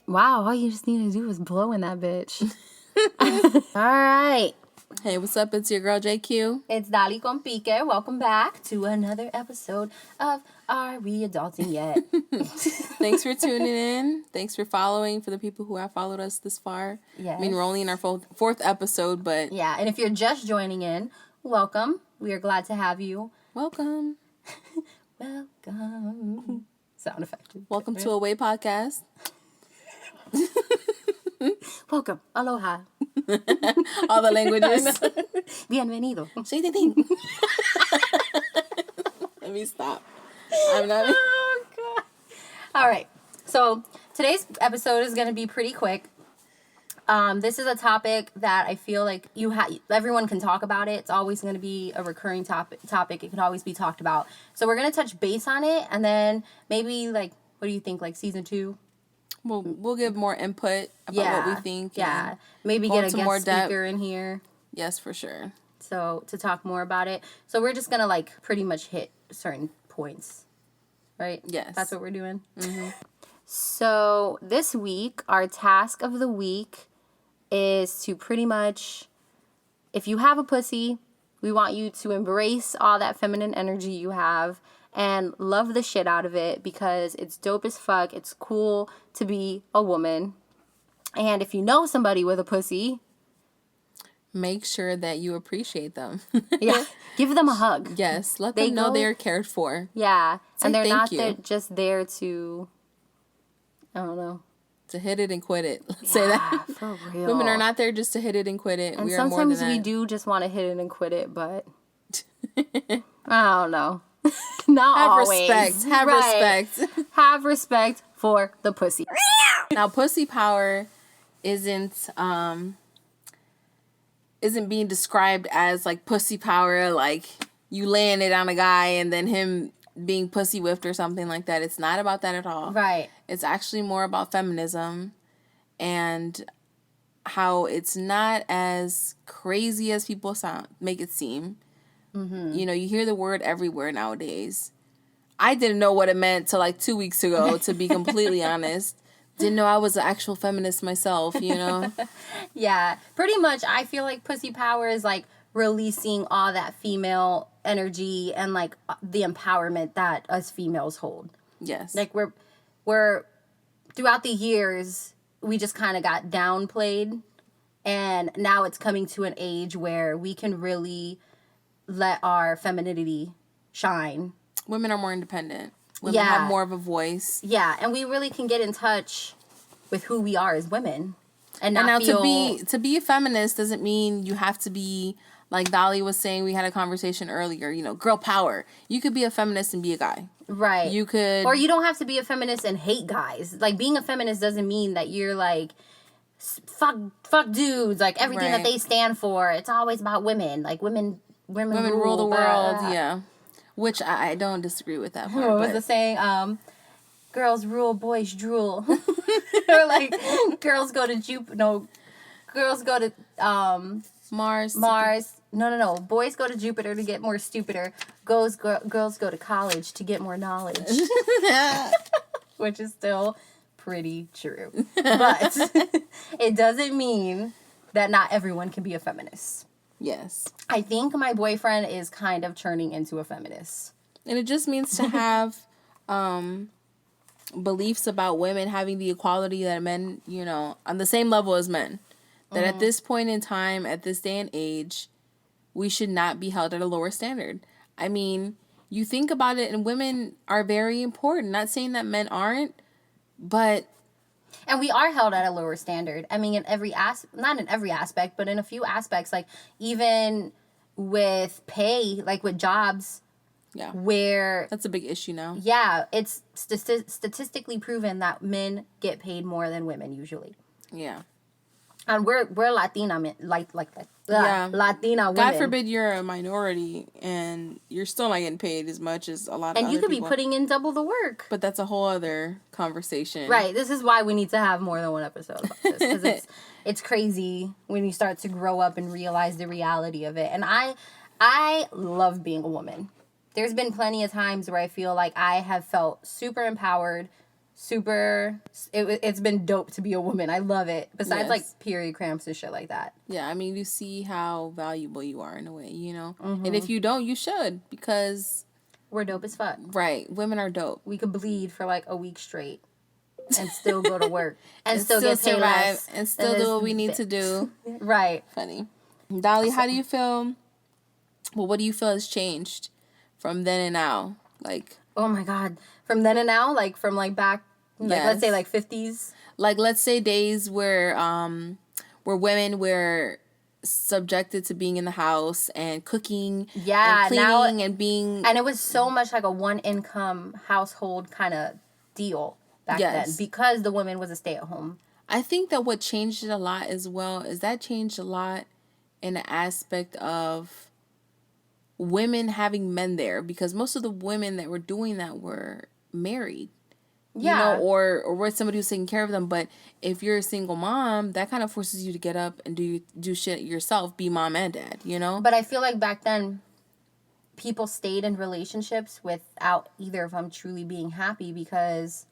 Wow, all you just need to do is blow in that bitch. All right. Hey, what's up? It's your girl, JQ. It's Dali con Pique. Welcome back to another episode of Are We Adulting Yet? Thanks for tuning in. Thanks for following, for the people who have followed us this far. Yes. I mean, we're only in our fourth episode, but... Yeah, and if you're just joining in, welcome. We are glad to have you. Welcome. Welcome. Sound effect. Welcome to Away Podcast. Welcome. Aloha. All the languages. Bienvenido. Say the thing. Let me stop. I'm not... Oh, God. All right. So today's episode is going to be pretty quick. This is a topic that I feel like everyone can talk about it. It's always going to be a recurring topic. It can always be talked about. So we're going to touch base on it, and then maybe, what do you think, season 2? We'll give more input about what we think. Yeah. Maybe get a guest speaker in here. Yes, for sure. So to talk more about it. So we're just going to, pretty much hit certain points. Right? Yes. That's what we're doing? Mm-hmm. So this week, our task of the week is to pretty much, if you have a pussy, we want you to embrace all that feminine energy you have and love the shit out of it because it's dope as fuck. It's cool to be a woman. And if you know somebody with a pussy, make sure that you appreciate them. yeah, give them a hug. Yes, let them know they're cared for. Yeah, and they're not you. just there to, I don't know. To hit it and quit it. Let's say that. For real. Women are not there just to hit it and quit it. And we are more than that. sometimes we do just want to hit it and quit it, but I don't know. Not have always. Respect. Have respect. Have respect for the pussy. Now, pussy power isn't being described as pussy power, you laying it on a guy and then him being pussy whipped or something like that. It's not about that at all. Right. It's actually more about feminism and how it's not as crazy as people make it seem. Mm-hmm. You know, you hear the word everywhere nowadays. I didn't know what it meant till 2 weeks ago, to be completely honest. Didn't know I was an actual feminist myself, you know? Yeah. Pretty much, I feel like pussy power is releasing all that female energy and the empowerment that us females hold. Yes. We're throughout the years, we just kind of got downplayed, and now it's coming to an age where we can really let our femininity shine. Women are more independent. Women have more of a voice. Yeah, and we really can get in touch with who we are as women. And now to be a feminist doesn't mean you have to be, like Dolly was saying, we had a conversation earlier, girl power. You could be a feminist and be a guy. Right. You could... Or you don't have to be a feminist and hate guys. Being a feminist doesn't mean that you're fuck dudes, everything that they stand for. It's always about women. Women rule the world, yeah. Which I don't disagree with that part. What was the saying? Girls rule, boys drool. Or girls go to Jupiter. No, girls go to Mars. No. Boys go to Jupiter to get more stupider. Girls go to college to get more knowledge. Which is still pretty true. But it doesn't mean that not everyone can be a feminist. Yes. I think my boyfriend is kind of turning into a feminist. And it just means to have beliefs about women having the equality that men, on the same level as men. That at this point in time, at this day and age, we should not be held at a lower standard. I mean, you think about it, and women are very important. Not saying that men aren't, but... And we are held at a lower standard. I mean, not in every aspect, but in a few aspects. Even with pay, with jobs. Yeah. Where... That's a big issue now. Yeah. It's statistically proven that men get paid more than women usually. Yeah. And we're Latina men, yeah. Latina women. God forbid you're a minority and you're still not getting paid as much as a lot of other people. And you could be putting in double the work. But that's a whole other conversation. Right. This is why we need to have more than one episode about this. Because it's crazy when you start to grow up and realize the reality of it. And I love being a woman. There's been plenty of times where I feel like I have felt super empowered, it's been dope to be a woman. I love it. Besides, like, Yes. period cramps and shit like that. Yeah, I mean, you see how valuable you are in a way, you know? Mm-hmm. And if you don't, you should, because, We're dope as fuck. right, women are dope. We could bleed for, like, a week straight and still go to work. And, And still get paid survive, less. and still do what we need to do. Right. Funny. Dolly, how do you feel? Well, what do you feel has changed from then and now? Like, Oh, my God. From then and now, like, from, like, back, like, let's say, yes. like, 50s. Like, let's say days where women were subjected to being in the house and cooking Yeah, and now cleaning and being, and it was so much like a one income household kind of deal back then Yes. because the woman was a stay at home. I think that what changed it a lot as well is that changed a lot in the aspect of women having men there, because most of the women that were doing that were married. Yeah. You know, or with somebody who's taking care of them. But if you're a single mom, that kind of forces you to get up and do shit yourself, be mom and dad, you know? But I feel like back then people stayed in relationships without either of them truly being happy because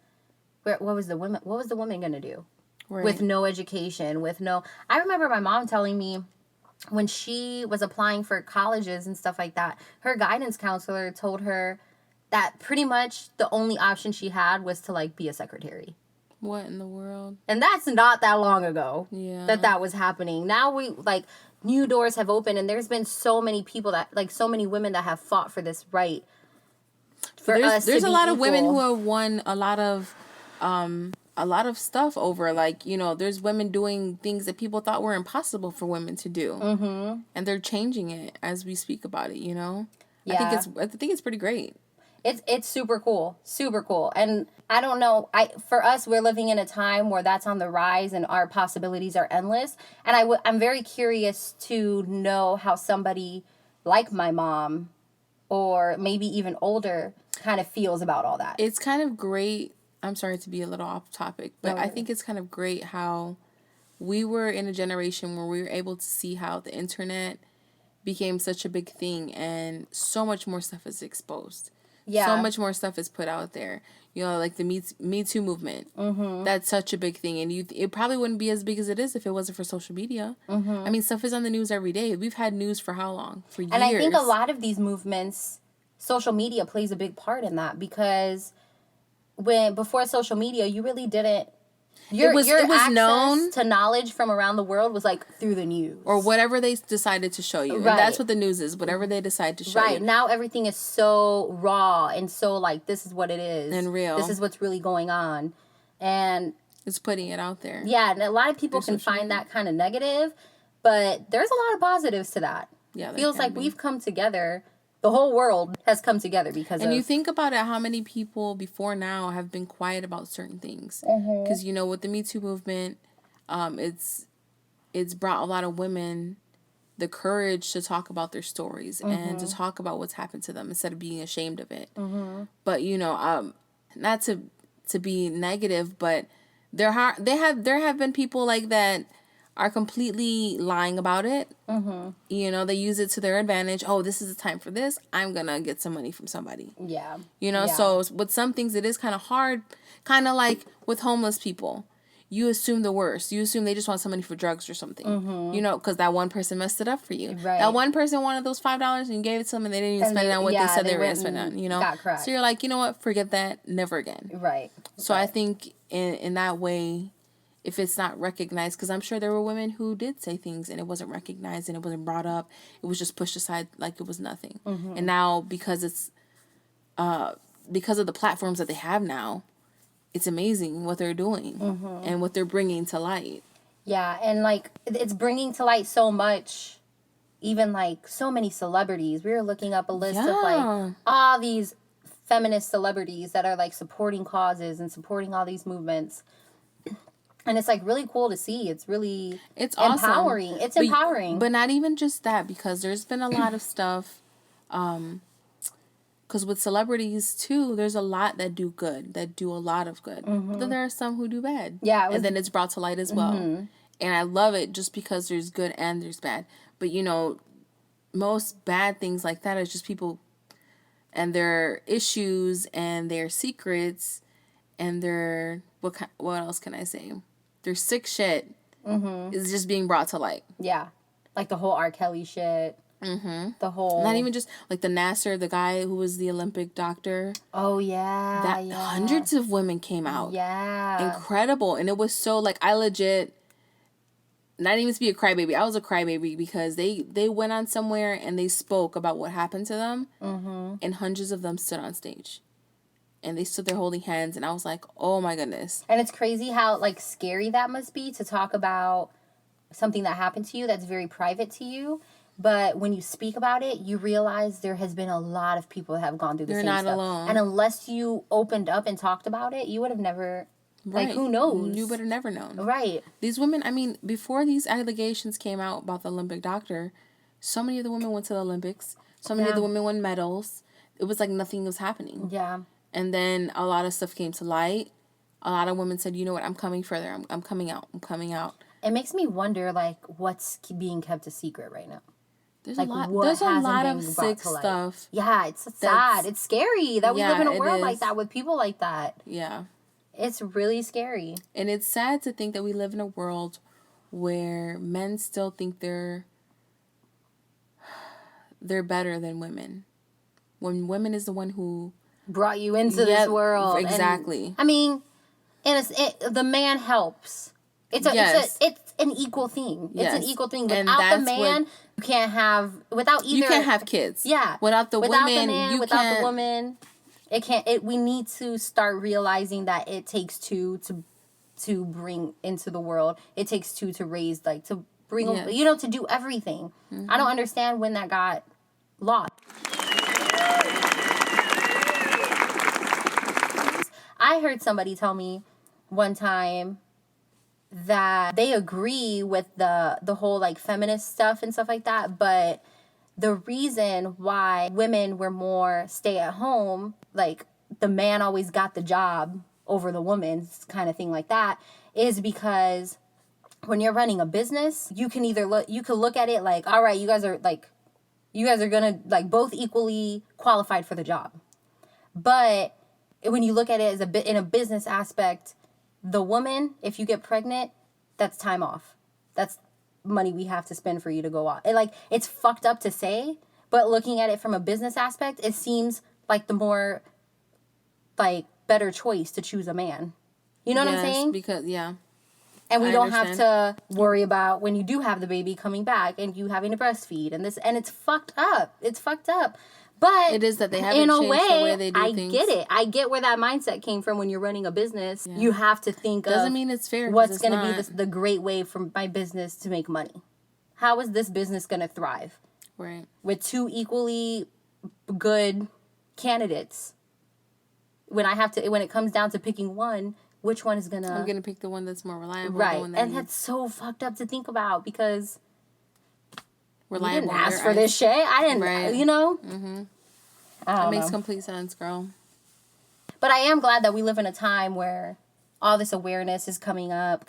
what was the woman going to do? Right. With no education, I remember my mom telling me when she was applying for colleges and stuff like that, her guidance counselor told her that pretty much the only option she had was to, like, be a secretary. What in the world? And that's not that long ago. Yeah. That was happening. Now new doors have opened, and there's been so many people so many women that have fought for this right. There's a lot of women who have won a lot of stuff over, like, you know, there's women doing things that people thought were impossible for women to do. Mm-hmm. And they're changing it as we speak about it, you know? Yeah. I think it's pretty great. It's super cool. Super cool. And I don't know, for us, we're living in a time where that's on the rise and our possibilities are endless. And I'm very curious to know how somebody like my mom or maybe even older kind of feels about all that. It's kind of great. I'm sorry to be a little off topic, but No, I think it's kind of great how we were in a generation where we were able to see how the internet became such a big thing and so much more stuff is exposed. Yeah. So much more stuff is put out there. You know, like the Me Too movement. Mm-hmm. That's such a big thing. And it probably wouldn't be as big as it is if it wasn't for social media. Mm-hmm. I mean, stuff is on the news every day. We've had news for how long? For years. And I think a lot of these movements, social media plays a big part in that because before social media, you really didn't. Your access known to knowledge from around the world was like through the news. Or whatever they decided to show you. Right. And that's what the news is. Whatever they decide to show you. Right. Now everything is so raw and so like, this is what it is. And real. This is what's really going on. And it's putting it out there. Yeah. And a lot of people can find that kind of negative, but there's a lot of positives to that. Yeah. Feels like we've come together. The whole world has come together because you think about it, how many people before now have been quiet about certain things. Because, you know, with the Me Too movement, it's brought a lot of women the courage to talk about their stories and to talk about what's happened to them instead of being ashamed of it. But, you know, not to be negative, but there have been people like that are completely lying about it. You know, they use it to their advantage. Oh, this is the time for this. I'm going to get some money from somebody. Yeah. You know, so with some things, it is kind of hard. Kind of like with homeless people. You assume the worst. You assume they just want some money for drugs or something. You know, because that one person messed it up for you. Right. That one person wanted those $5 and you gave it to them and they didn't even spend it on what they said they were going to spend it on. You know? Got correct. So you're like, you know what? Forget that. Never again. Right. So I think in that way, if it's not recognized, because I'm sure there were women who did say things and it wasn't recognized and it wasn't brought up. It was just pushed aside like it was nothing. And now because it's because of the platforms that they have now, it's amazing what they're doing and what they're bringing to light. Yeah, and like it's bringing to light so much, even like so many celebrities. We were looking up a list of like all these feminist celebrities that are like supporting causes and supporting all these movements. And it's like really cool to see. It's empowering. Awesome. It's empowering. But not even just that, because there's been a lot of stuff. Because with celebrities too, there's a lot that do good, that do a lot of good. But then there are some who do bad. Yeah. And then it's brought to light as well. And I love it just because there's good and there's bad. But you know, most bad things like that is just people and their issues and their secrets. and they're what else can I say? Their sick shit is just being brought to light. Yeah, like the whole R. Kelly shit. The whole Not even just like the Nasser, the guy who was the Olympic doctor. Oh yeah, That yeah. hundreds of women came out. Yeah, Incredible, and it was so like I legit. Not even to be a crybaby. I was a crybaby because they went on somewhere and they spoke about what happened to them, and hundreds of them stood on stage, and they stood there holding hands, and I was like, oh my goodness. And it's crazy how like scary that must be to talk about something that happened to you that's very private to you. But when you speak about it, you realize there has been a lot of people that have gone through the same stuff. You're not alone. And unless you opened up and talked about it, you would have never. Right. Like, who knows? You would have never known. Right. These women, I mean, before these allegations came out about the Olympic doctor, so many of the women went to the Olympics. So many of the women won medals. It was like nothing was happening. Yeah. And then a lot of stuff came to light. A lot of women said, you know what, I'm coming further. I'm coming out. I'm coming out. It makes me wonder, like, what's being kept a secret right now? There's like, a lot of sick stuff. Yeah, it's sad. It's scary that we live in a world like that with people like that. Yeah. It's really scary. And it's sad to think that we live in a world where men still think they're better than women. When women is the one who brought you into this world. Exactly. And, I mean, the man helps. It's an equal thing. It's an equal thing. Without the man, you can't have you can't have kids. Yeah. Without the woman, the woman. It can't. We need to start realizing that it takes two to bring into the world. It takes two to raise, like to bring, to do everything. Mm-hmm. I don't understand when that got lost. I heard somebody tell me one time that they agree with the whole like feminist stuff and stuff like that, but the reason why women were more stay at home, like the man always got the job over the woman kind of thing like that, is because when you're running a business, you can look at it like, all right, you guys are gonna like both equally qualified for the job. But when you look at it as in a business aspect, the woman, if you get pregnant, that's time off. That's money we have to spend for you to go out. It's fucked up to say, but looking at it from a business aspect, it seems like the more like better choice to choose a man. You know what I'm saying? Because and we don't have to worry about when you do have the baby coming back and you having to breastfeed and it's fucked up. It's fucked up. But it is that they haven't changed the way they do things. I get it. I get where that mindset came from when you're running a business. Yeah. You have to think doesn't mean it's fair. What's going to be the great way for my business to make money? How is this business going to thrive? Right. With two equally good candidates. When it comes down to picking one, which one is going to... I'm going to pick the one that's more reliable. Right. That's so fucked up to think about because... reliable. You didn't ask for this shit. I didn't, Mm-hmm. It makes complete sense, girl. But I am glad that we live in a time where all this awareness is coming up,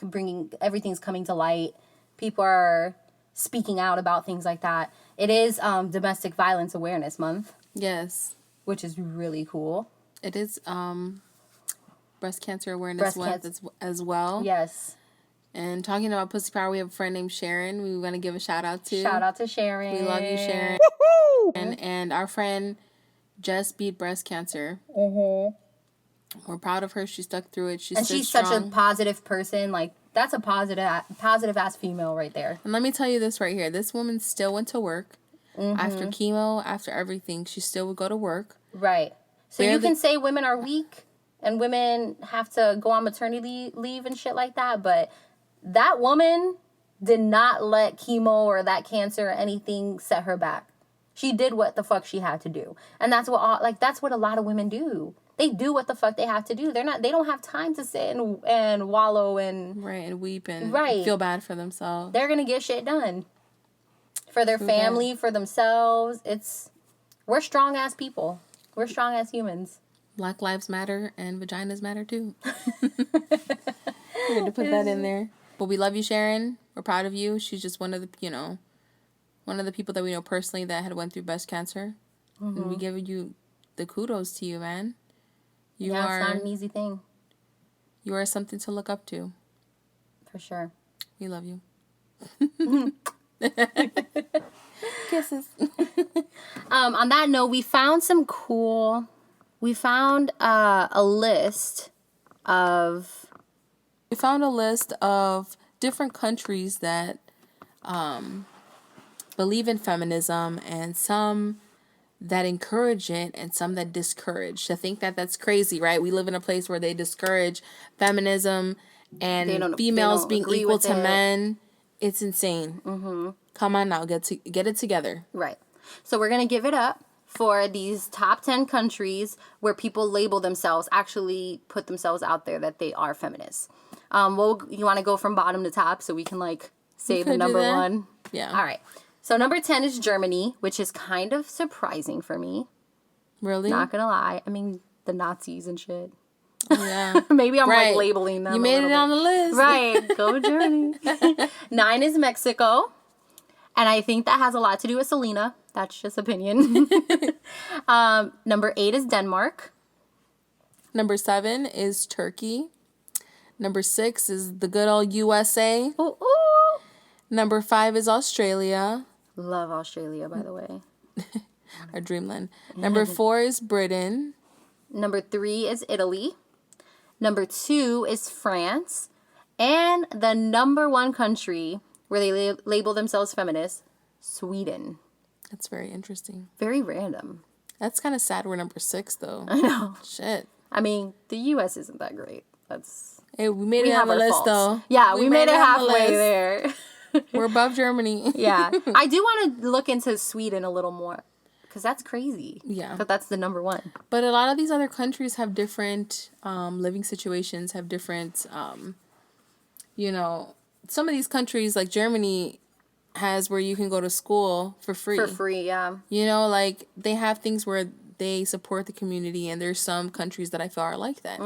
everything's coming to light. People are speaking out about things like that. It is Domestic Violence Awareness Month. Yes. Which is really cool. It is Breast Cancer Awareness Month as well. Yes. And talking about pussy power, we have a friend named Sharon. We want to give a shout out to. Shout out to Sharon. We love you, Sharon. And our friend just beat breast cancer. Mm-hmm. We're proud of her. She stuck through it. She's such a positive person. Like, that's a positive ass female right there. And let me tell you this right here. This woman still went to work. Mm-hmm. After chemo, after everything, she still would go to work. Right. So you can say women are weak and women have to go on maternity leave and shit like that, but that woman did not let chemo or that cancer or anything set her back. She did what the fuck she had to do. And that's what a lot of women do. They do what the fuck they have to do. They don't have time to sit and wallow and... Right, and weep and feel bad for themselves. They're going to get shit done. For their family, for themselves. We're strong-ass people. We're strong-ass humans. Black lives matter and vaginas matter too. We had to put that in there. But we love you, Sharon. We're proud of you. She's just one of the people that we know personally that had went through breast cancer. Mm-hmm. And we give you the kudos to you, man. It's not an easy thing. You are something to look up to. For sure. We love you. Kisses. On that note, we found a list of... We found a list of different countries that believe in feminism, and some that encourage it and some that discourage. To think that that's crazy, right? We live in a place where they discourage feminism and females being equal to men. It's insane. Mm-hmm. Come on now, get it together. Right. So we're going to give it up for these top 10 countries where people label themselves, actually put themselves out there that they are feminists. You want to go from bottom to top so we can say the number one? Yeah. All right. So number 10 is Germany, which is kind of surprising for me. Really? Not going to lie. I mean, the Nazis and shit. Yeah. Maybe I'm labeling them. You made it on the list. Right. Go Germany. 9 is Mexico. And I think that has a lot to do with Selena. That's just opinion. Number 8 is Denmark. Number 7 is Turkey. Number 6 is the good old USA. Ooh, ooh. Number 5 is Australia. Love Australia, by the way. Our dreamland. Number 4 is Britain. Number 3 is Italy. Number 2 is France. And the number 1 country where they label themselves feminists, Sweden. That's very interesting. Very random. That's kind of sad we're number 6, though. I know. Shit. I mean, the U.S. isn't that great. Hey, we made it on the list, though. Yeah, we made it halfway there. We're above Germany. Yeah. I do want to look into Sweden a little more, because that's crazy. Yeah. But that's the number 1. But a lot of these other countries have different living situations, have different, some of these countries, like Germany, has where you can go to school for free. For free, yeah. They have things where they support the community, and there's some countries that I feel are like that,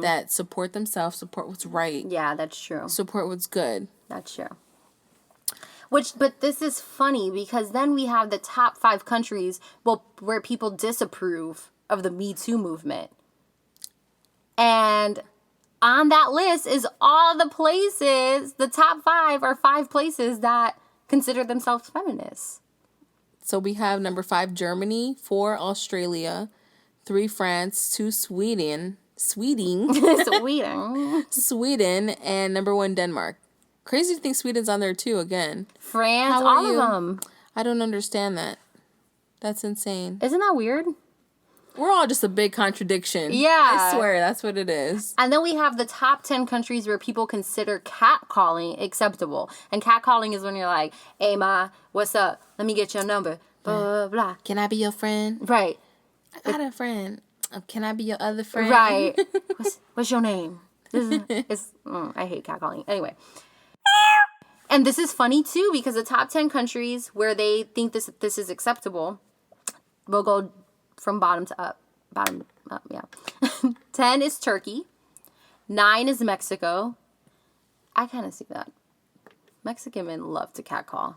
that support themselves, support what's right. Yeah, that's true. Support what's good. That's true. But this is funny, because then we have the top 5 countries, where people disapprove of the Me Too movement. And on that list is all the top 5 are 5 places that consider themselves feminists. So we have number 5, Germany, 4, Australia, 3, France, 2, Sweden, and number 1, Denmark. Crazy to think Sweden's on there too, again. France, all of them. I don't understand that. That's insane. Isn't that weird? We're all just a big contradiction. Yeah. I swear, that's what it is. And then we have the top 10 countries where people consider catcalling acceptable. And catcalling is when you're like, hey, ma, what's up? Let me get your number. Blah, blah, blah. Can I be your friend? Right. I got a friend. Can I be your other friend? Right. What's your name? I hate catcalling. Anyway. And this is funny, too, because the top 10 countries where they think this is acceptable, we'll go from bottom up, yeah. 10 is Turkey. 9 is Mexico. I kind of see that. Mexican men love to catcall.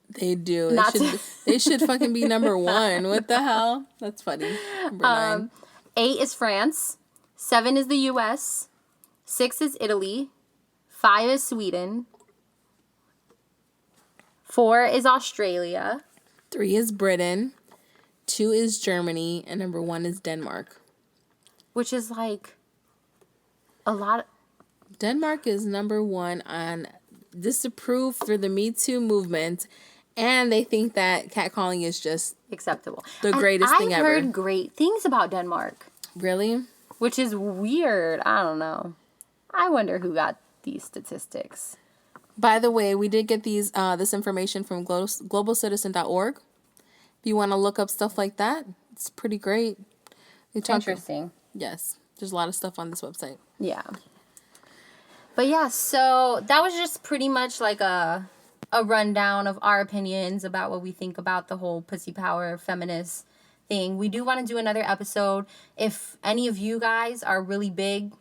They do. They should fucking be number 1. What the hell? That's funny. Number 9. 8 is France. 7 is the U.S. 6 is Italy. 5 is Sweden. 4 is Australia. 3 is Britain. 2 is Germany. And number 1 is Denmark. Which is like a lot. Denmark is number 1 on disapprove for the Me Too movement. And they think that catcalling is just acceptable. The greatest thing ever. I've heard great things about Denmark. Really? Which is weird. I don't know. I wonder who got these statistics. By the way, we did get this information from globalcitizen.org. If you want to look up stuff like that, it's pretty great. Interesting. Yes. There's a lot of stuff on this website. Yeah. But yeah, so that was just pretty much like a rundown of our opinions about what we think about the whole pussy power feminist thing. We do want to do another episode. If any of you guys are really big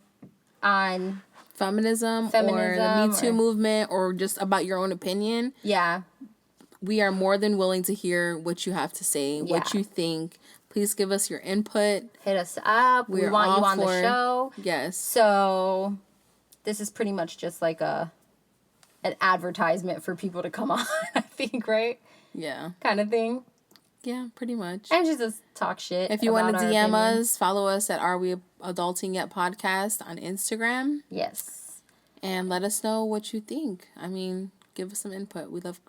on feminism or the Me Too movement, or just about your own opinion. Yeah. We are more than willing to hear what you have to say, what you think. Please give us your input. Hit us up. We want you on the show. Yes. So this is pretty much just like an advertisement for people to come on, I think, right? Yeah. Kind of thing. Yeah, pretty much. And just talk shit. If you want to DM us, follow us at Are We Adulting Yet Podcast on Instagram. Yes. And let us know what you think. I mean, give us some input. We love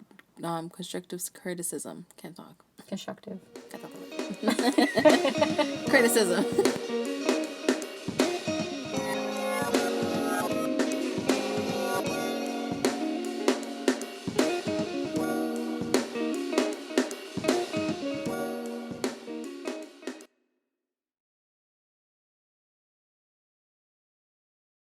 constructive criticism. Can't talk. Constructive. Criticism.